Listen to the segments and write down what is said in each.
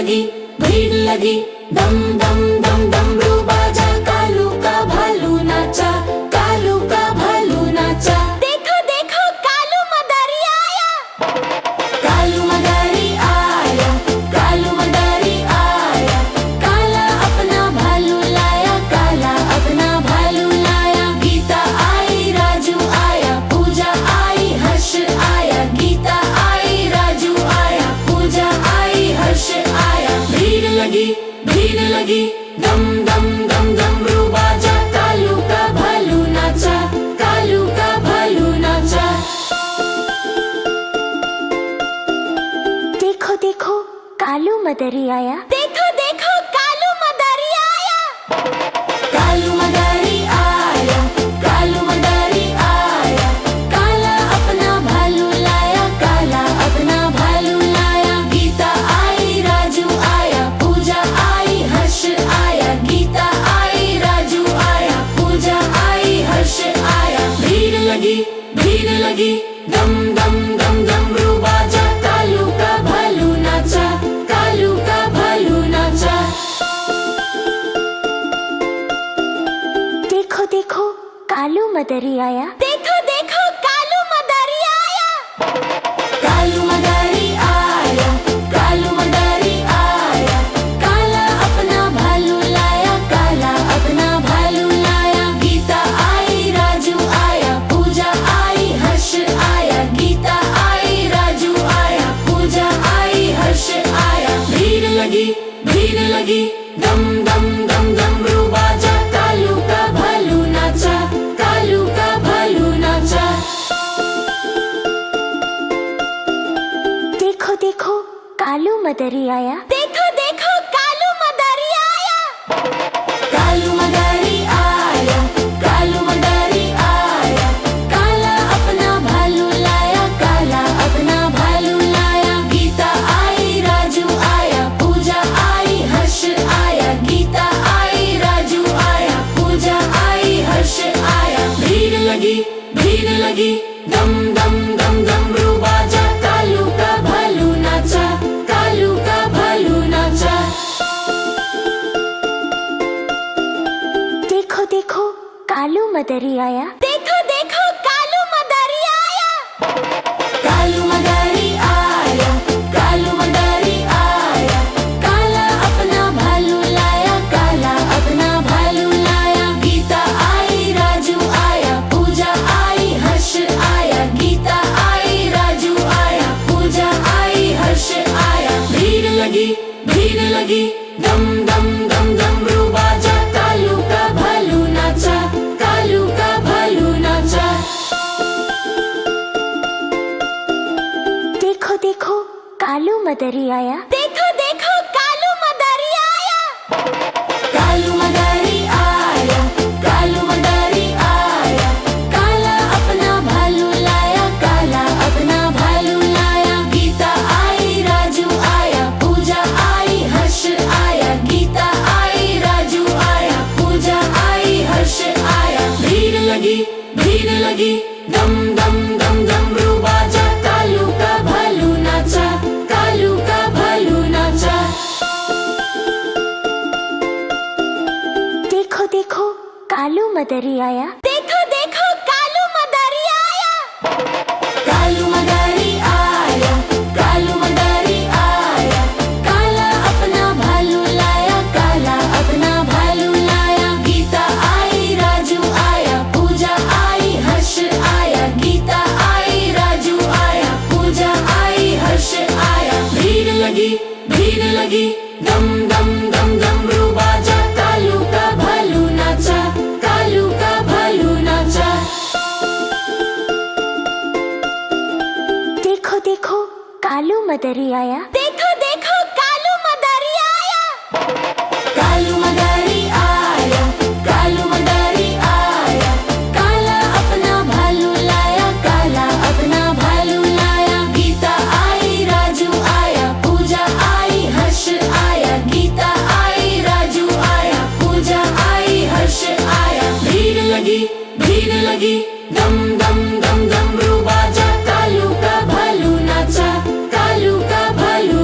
लगी, भीड़ लगी, दम दम दम डमरू बाजा, कालू का भालू नाचा, कालू का भालू नाचा। देखो देखो कालू मदारी आया, कालू मदारी आया, कालू मदारी आया, काला अपना भालू लाया, काला अपना भालू लाया। गीता आई, राजू आया, पूजा आई, हर्ष आया, गीता आई, राजू आया, पूजा आई, हर्ष आया। भीड़ लगी, भीड़ लगी, दम दम दम डमरू बाजा, कालू का भालू नाचा, कालू का भालू नाचा। देखो देखो कालू मदारी आया, देखो देखो कालू मदारी आया, कालू मदारी आया, कालू मदारी आया, काला अपना भालू लाया, काला अपना भालू लाया। गीता आई, राजू आया, पूजा आई, हर्ष आया, गीता आई, राजू आया, पूजा आई, हर्ष आया। भीड़ लगी, भीड़ लगी, दम दम दम डमरू बाजा, कालू का भालू नाचा, कालू का भालू नाचा। देखो देखो कालू मदारी आया, देखो देखो कालू मदारी आया, कालू मदारी आया, कालू मदारी आया, काला अपना भालू लाया, काला अपना भालू लाया। गीता आई, राजू आया, पूजा आई, हर्ष आया, गीता आई, राजू आया, पूजा आई, हर्ष आया। भीड़ लगी, भीड़ लगी, दम दम दम डमरू बाजा, कालू का भालू नाचा, कालू का भालू नाचा। देखो देखो कालू मदारी आया, देखो देखो कालू मदारी आया, कालू मदारी आया, कालू मदारी आया, काला अपना भालू लाया, काला अपना भालू लाया। गीता आई, राजू आया, पूजा आई, हर्ष आया, गीता आई, राजू आया, पूजा आई, हर्ष आया। भीड़ लगी, भीड़ लगी, दम दम दम डमरू बाजा, कालू का भालू नाचा, कालू का भालू नाचा। देखो देखो कालू मदारी आया, देखो देखो कालू मदारी आया, कालू मदारी आया, कालू मदारी आया, काला अपना भालू लाया, काला अपना भालू लाया। गीता आई, राजू आया, पूजा आई, हर्ष आया, गीता आई, राजू आया, पूजा आई, हर्ष आया। भीड़ लगी, भीड़ लगी, दम दम दम डमरू बाजा, कालू का भालू नाचा, कालू का भालू नाचा। देखो देखो कालू मदारी आया, देखो देखो कालू मदारी आया, कालू मदारी आया, कालू मदारी आया, काला अपना भालू लाया, काला अपना भालू लाया। गीता आई, राजू आया, पूजा आई, हर्ष आया, गीता आई, राजू आया, पूजा आई, हर्ष आया। भीड़ लगी, भीड़ लगी, दम दम दम डमरू बाजा, कालू का भालू नाचा, कालू का भालू नाचा। देखो देखो कालू मदारी आया, देखो देखो कालू मदारी आया, कालू मदारी आया, कालू मदारी आया, काला अपना भालू लाया, काला अपना भालू लाया। गीता आई, राजू आया, पूजा आई, हर्ष आया, गीता आई, राजू आया, पूजा आई, हर्ष आया। भीड़ लगी, भीड़ लगी, दम दम दम डमरू बाजा, कालू का भालू नाचा, कालू का भालू नाचा। देखो देखो कालू मदारी आया, देखो देखो कालू मदारी आया, कालू मदारी आया, कालू मदारी आया, काला अपना भालू लाया, काला अपना भालू लाया। गीता आई, राजू आया, पूजा आई, हर्ष आया, गीता आई, राजू आया, पूजा आई, हर्ष आया। भीड़ लगी, भीड़ लगी, दम दम दम डमरू बाजा, कालू का भालू नाचा, कालू का भालू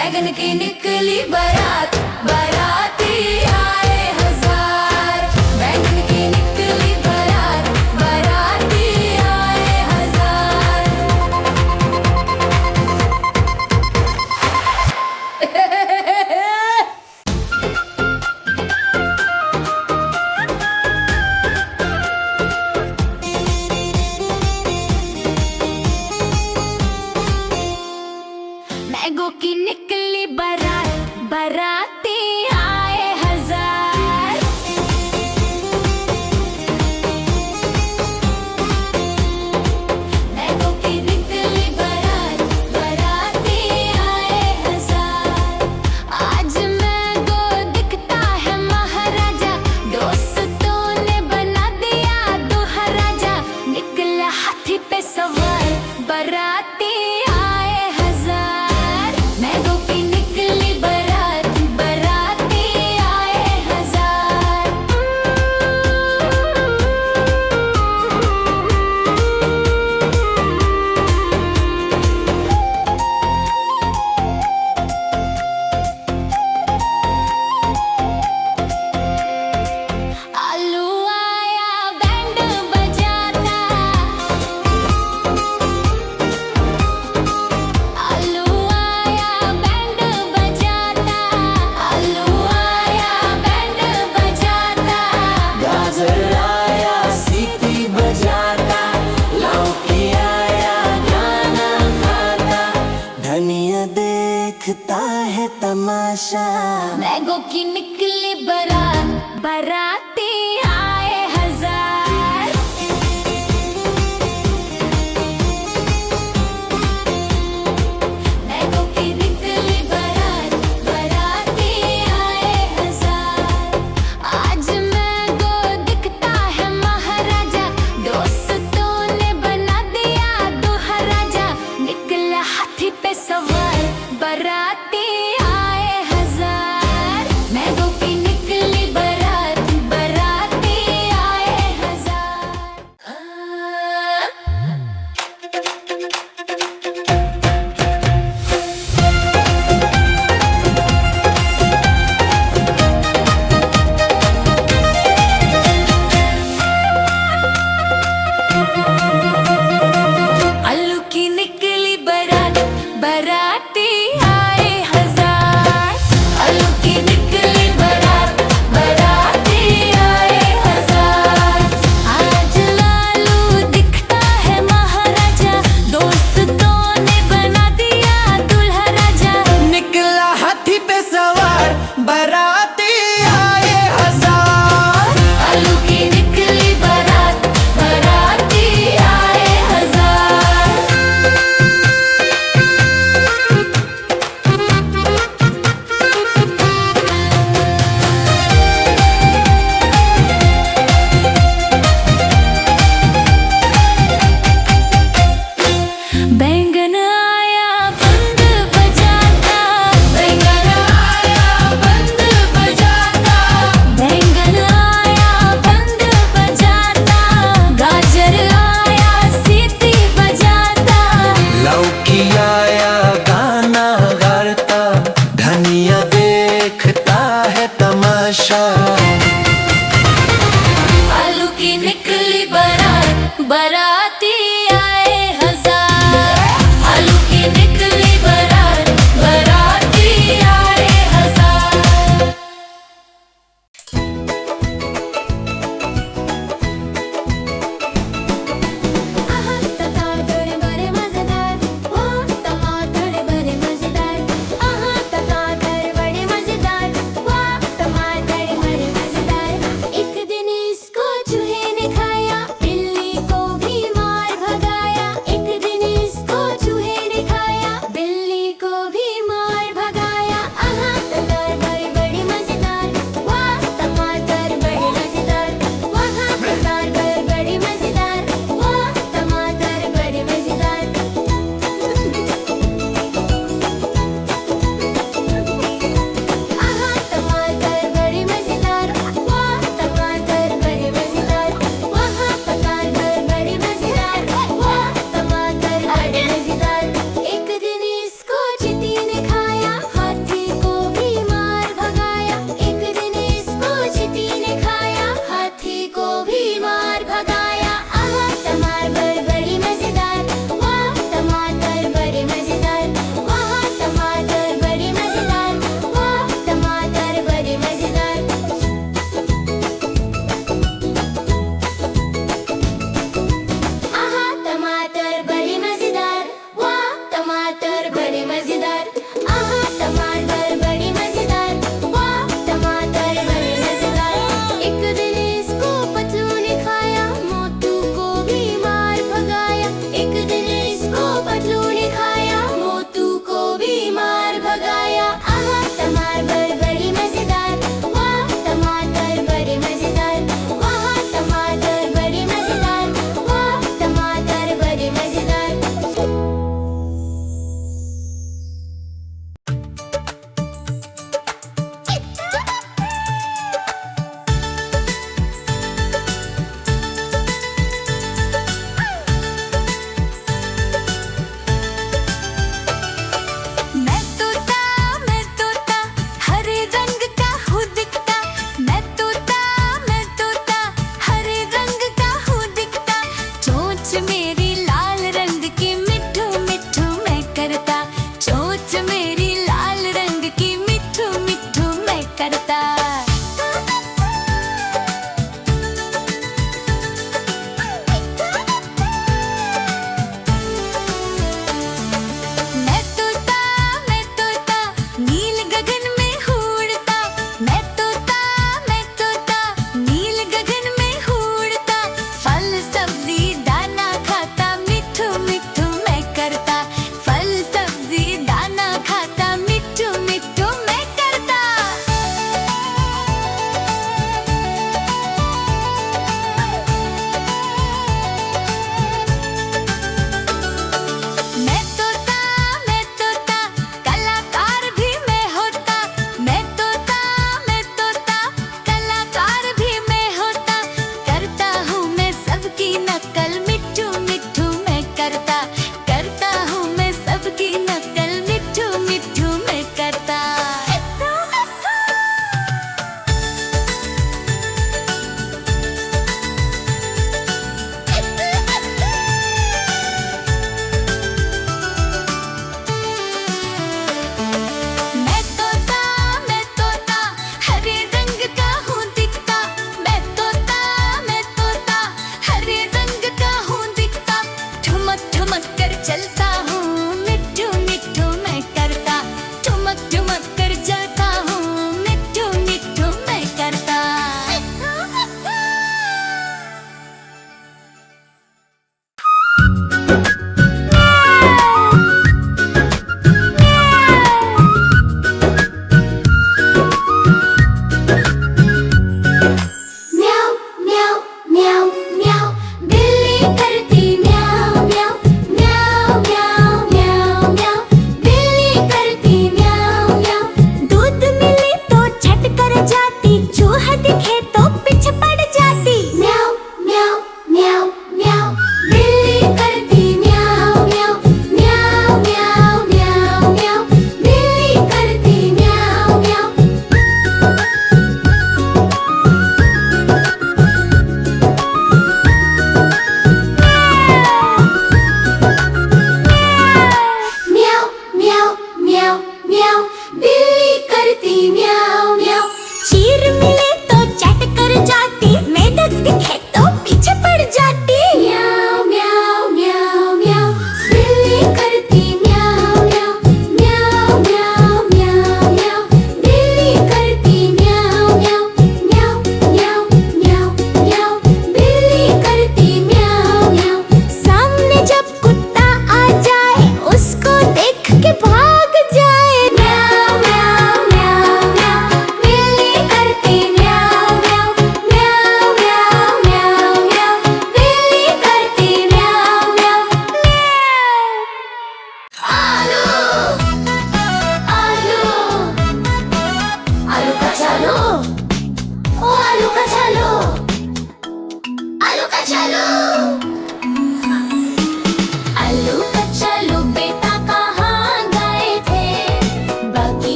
बैगन की निकली बारात, बाराती आए हजार। बैगन की निकली बारात, बाराती आए हजार। मैंगो की निकली बारात, बाराती आए हजार। मैंगो की निकली बारात, बाराती आए हजार। आज मैंगो दिखता है महाराजा, दोस्तों ने बना दिया दोहा राजा। निकला हाथी पे सवार, बाराती आए हजार। मैंगो की निकली बारात, बाराती आए हजार। आलू आया बैंड बजाता, आलू आया बैंड बजाता, आलू आया बैंड बजाता। गाजर आया सीटी बजाता, लौकी आया गाना गाता, धनिया देखता है तमाशा। मैंगो की निकली बारात, बाराती आए हजार। मैंगो की निकली बारात, बाराती आए हजार। आज मैंगो दिखता है महाराजा, दोस्तों ने बना दिया दोहा राजा। निकला हाथी पे सवार, बाराती आए हजार। मैंगो की निकली बारात, बाराती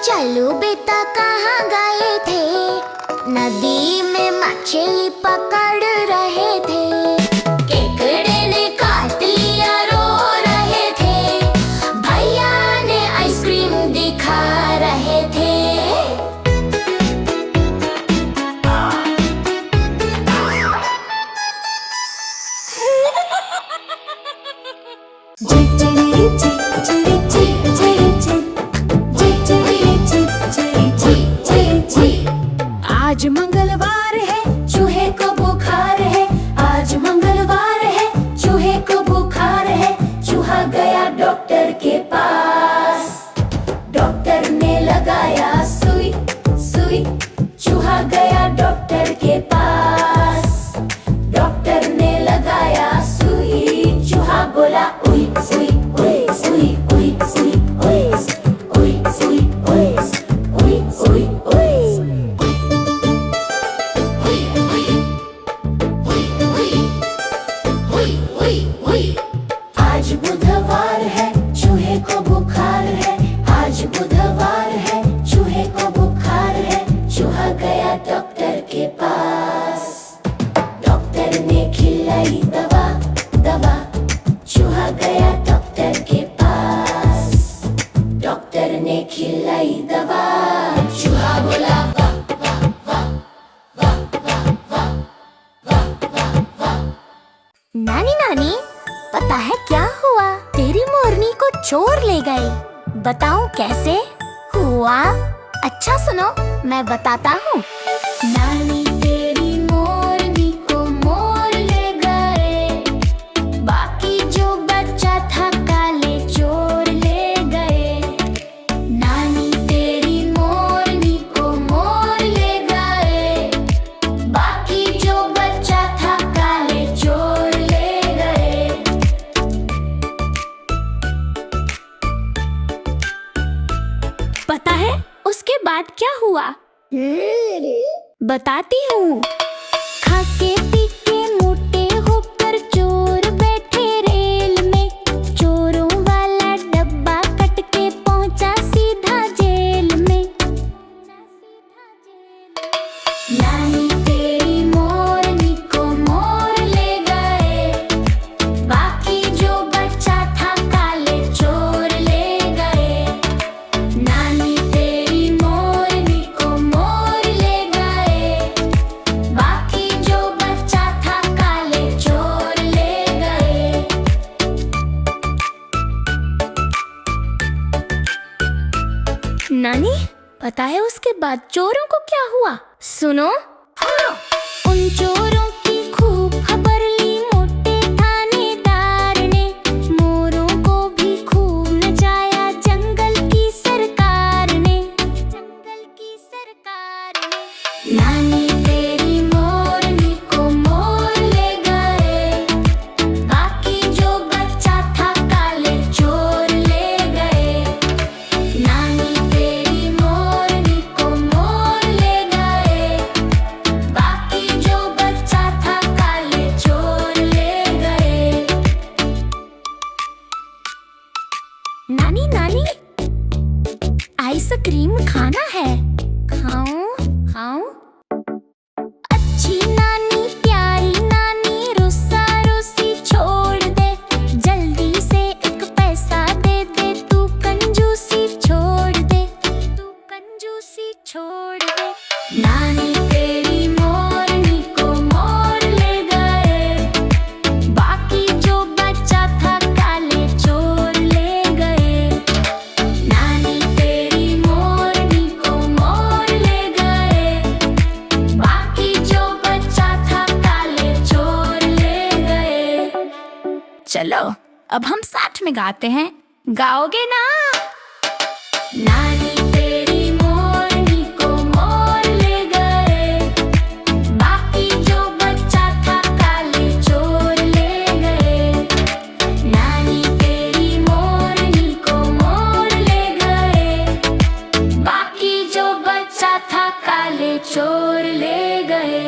चलो बेटा कहाँ गए थे? नदी में मछली पकड़ रहे थे। केकड़े ने काट लिया, रो रहे थे। भैया ने आइसक्रीम दिखा रहे थे। आज मंगलवार है, चूहे को बुखार है। आज मंगलवार है, चूहे को बुखार है। चूहा गया डॉक्टर के पास। डॉक्टर ने लगाया सुई सुई। चूहा गया डॉक्टर के पास। डॉक्टर ने लगाया सुई। चूहा बोला उई सुई उई सुई उई सुई उई उई सुई उई उई उई उई। आज बुधवार है, चूहे को बुखार है। आज बुधवार है, चूहे को बुखार है। चूहा गया डॉक्टर के पास। डॉक्टर ने खिलाई दवा दवा। चूहा गया डॉक्टर के पास। डॉक्टर ने खिलाई दवा। चूहा बोला वाह वाह वाह वाह वाह वाह वाह वाह वाह। नानी नानी, पता है क्या हुआ? तेरी मोरनी को चोर ले गए। बताऊं कैसे हुआ? अच्छा सुनो, मैं बताता हूँ। नानी तेरी मोरनी को मोर ले गए। बाकी जो बच्चा था काले चोर ले गए। नानी तेरी मोरनी को मोर ले गए। बाकी जो बच्चा था काले चोर ले गए। पता है उसके बाद क्या हुआ? बताती हूँ। खाके पी के मोटे होकर चोर बैठे रेल में। चोरों वाला डब्बा कट के पहुंचा सीधा जेल में। नानी तेरी मोरनी को मोर ले गए। बाकी जो बच्चा था काले चोर ले गए। नानी तेरी मोरनी को मोर ले गए। बाकी जो बच्चा था काले चोर ले गए। नानी, पता है उसके बाद चोरों को क्या हुआ? सुनो। उन चोरों की खूब खबर ली मोटे थानेदार ने। मोरों को भी खूब नचाया जंगल की सरकार ने। जंगल की सरकार ने। नानी तेरी मोरनी को मोर ले गए। बाकी जो बच्चा था काले चोर ले गए। नानी तेरी मोरनी को मोर ले गए। बाकी जो बच्चा था काले चोर ले गए। नानी नानी, आइसक्रीम खाना है। खाऊं खाऊं? अच्छी नानी प्यारी नानी रुस्सा रुस्सी छोड़ दे। जल्दी से एक पैसा दे दे। तू कंजूसी छोड़ दे। तू कंजूसी छोड़ दे। नानी तेरी मोरनी को मोर ले गए। बाकी जो बच्चा था काले चोर ले गए। नानी तेरी मोरनी को मोर ले गए। बाकी जो बच्चा था काले चोर ले गए। चलो अब हम साथ में गाते हैं। गाओगे ना? नानी तेरी मोरनी को मोर ले गए। बाकी जो बच्चा था काले चोर ले गए। नानी तेरी मोरनी को मोर ले गए। बाकी जो बच्चा था काले चोर ले गए।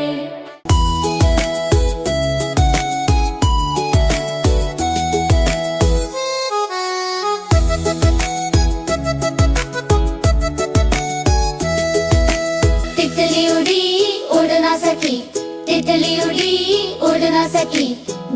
तितली उड़ी उड़ ना सकी,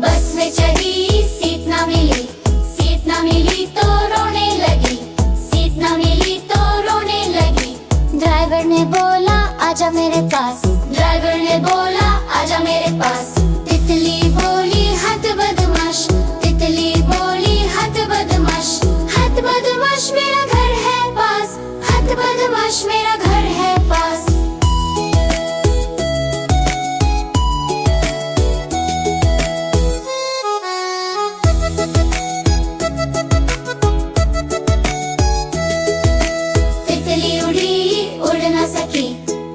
बस में चढ़ी सीट ना मिली, सीट ना मिली तो रोने लगी, सीट ना मिली तो रोने लगी। ड्राइवर ने बोला आजा मेरे पास, ड्राइवर ने बोला आजा मेरे पास। तितली बोली हद बदमाश, तितली बोली हद बदमाश, हद बदमाश मेरा घर है पास, हद बदमाश मेरा घर है पास। तितली उड़ी उड़ ना सकी,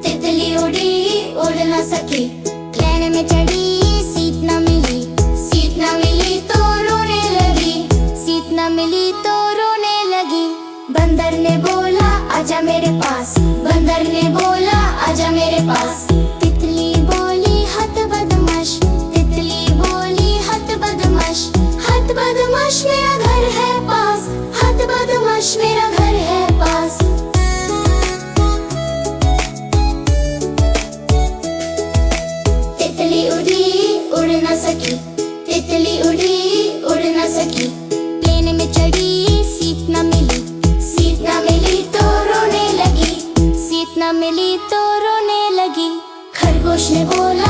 तितली उड़ी उड़ ना सकी। प्लेन में चढ़ी सीट ना मिली, सीट ना मिली तो रोने लगी, सीट ना मिली तो रोने लगी। बंदर ने बोला आजा मेरे पास, बंदर ने बोला आजा मेरे पास। तितली बोली हद बदमाश, तितली बोली हद बदमाश, हद बदमाश मेरा घर है पास, हद बदमाश मेरा घर है पास। तितली उड़ी उड़ ना सकी, तितली उड़ी उड़ ना सकी। प्लेन में चढ़ी सीट ना मिली, सीट ना मिली तो रोने लगी, सीट ना मिली तो रोने लगी। खरगोश ने बोला